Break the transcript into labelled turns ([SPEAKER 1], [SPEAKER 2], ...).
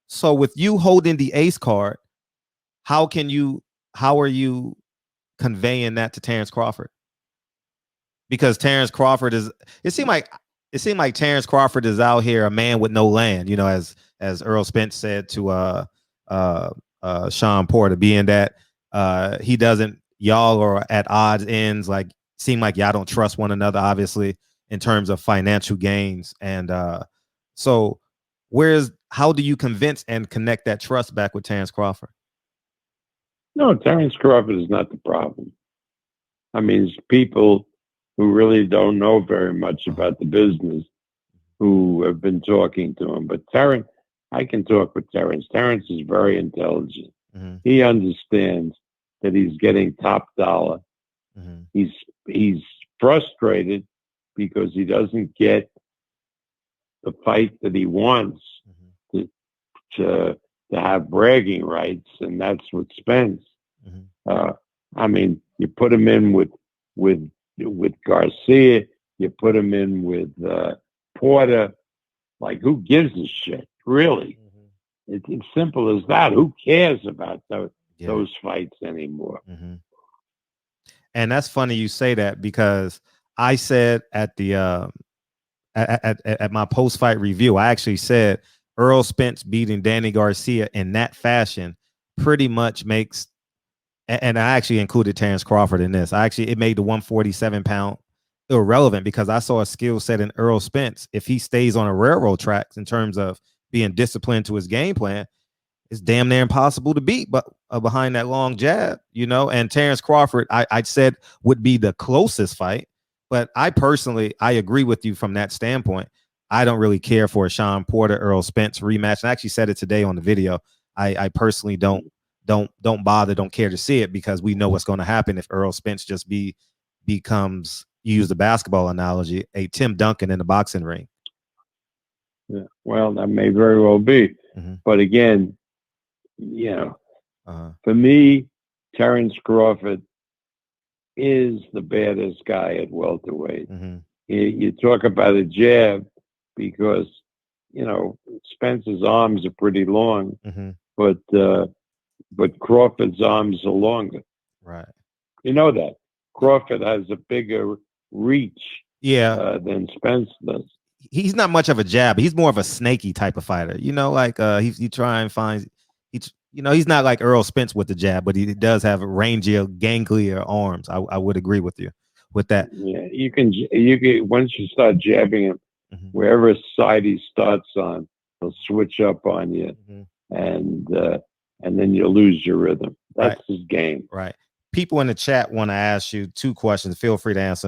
[SPEAKER 1] So with you holding the ace card, how can you how are you conveying that to Terrence Crawford? Because Terrence Crawford is it seemed like Terrence Crawford is out here a man with no land, as Earl Spence said to uh Sean Porter, being that he doesn't y'all are at odds ends, like seem like y'all don't trust one another, obviously, in terms of financial gains. And so where's how do you convince and connect that trust back with Terrence Crawford?
[SPEAKER 2] No, Terrence Crawford is not the problem. I mean, it's people who really don't know very much
[SPEAKER 1] Uh-huh.
[SPEAKER 2] about the business who have been talking to him. But Terrence, I can talk with Terrence. Terrence is very intelligent.
[SPEAKER 1] Mm-hmm.
[SPEAKER 2] He understands that he's getting top dollar.
[SPEAKER 1] Mm-hmm.
[SPEAKER 2] He's frustrated because he doesn't get the fight that he wants
[SPEAKER 1] Mm-hmm.
[SPEAKER 2] to to, to have bragging rights, and that's with Spence.
[SPEAKER 1] Mm-hmm.
[SPEAKER 2] Uh, I mean, you put him in with with Garcia, you put him in with Porter. Like, who gives a shit? Really,
[SPEAKER 1] Mm-hmm.
[SPEAKER 2] it's simple as that. Who cares about
[SPEAKER 1] Yeah.
[SPEAKER 2] those fights anymore?
[SPEAKER 1] Mm-hmm. And that's funny you say that, because I said at the at my post fight review, I actually said Earl Spence beating Danny Garcia in that fashion pretty much makes, and I actually included Terrence Crawford in this. It made the 147-pound irrelevant, because I saw a skill set in Earl Spence. If he stays on a railroad tracks in terms of being disciplined to his game plan, it's damn near impossible to beat, but behind that long jab, and Terrence Crawford, I said would be the closest fight. But I agree with you from that standpoint. I don't really care for a Sean Porter Earl Spence rematch. And I actually said it today on the video. I personally don't bother, don't care to see it, because we know what's going to happen if Earl Spence just becomes, use the basketball analogy, a Tim Duncan in the boxing ring.
[SPEAKER 2] Yeah. Well, that may very well be,
[SPEAKER 1] Mm-hmm.
[SPEAKER 2] but again, you know,
[SPEAKER 1] Uh-huh.
[SPEAKER 2] for me, Terrence Crawford is the baddest guy at welterweight.
[SPEAKER 1] Mm-hmm.
[SPEAKER 2] You talk about a jab because Spence's arms are pretty long,
[SPEAKER 1] Mm-hmm.
[SPEAKER 2] but Crawford's arms are longer.
[SPEAKER 1] Right.
[SPEAKER 2] You know that Crawford has a bigger reach
[SPEAKER 1] Yeah.
[SPEAKER 2] than Spence does.
[SPEAKER 1] He's not much of a jab. He's more of a snaky type of fighter. Like he try and find he's not like Earl Spence with the jab, but he does have rangier, ganglier arms. I would agree with you with that.
[SPEAKER 2] Yeah, you can once you start jabbing him,
[SPEAKER 1] Mm-hmm.
[SPEAKER 2] wherever side he starts on, he'll switch up on you,
[SPEAKER 1] Mm-hmm.
[SPEAKER 2] and and then you lose your rhythm.
[SPEAKER 1] Right.
[SPEAKER 2] That's his game.
[SPEAKER 1] Right. People in the chat want to ask you two questions. Feel free to answer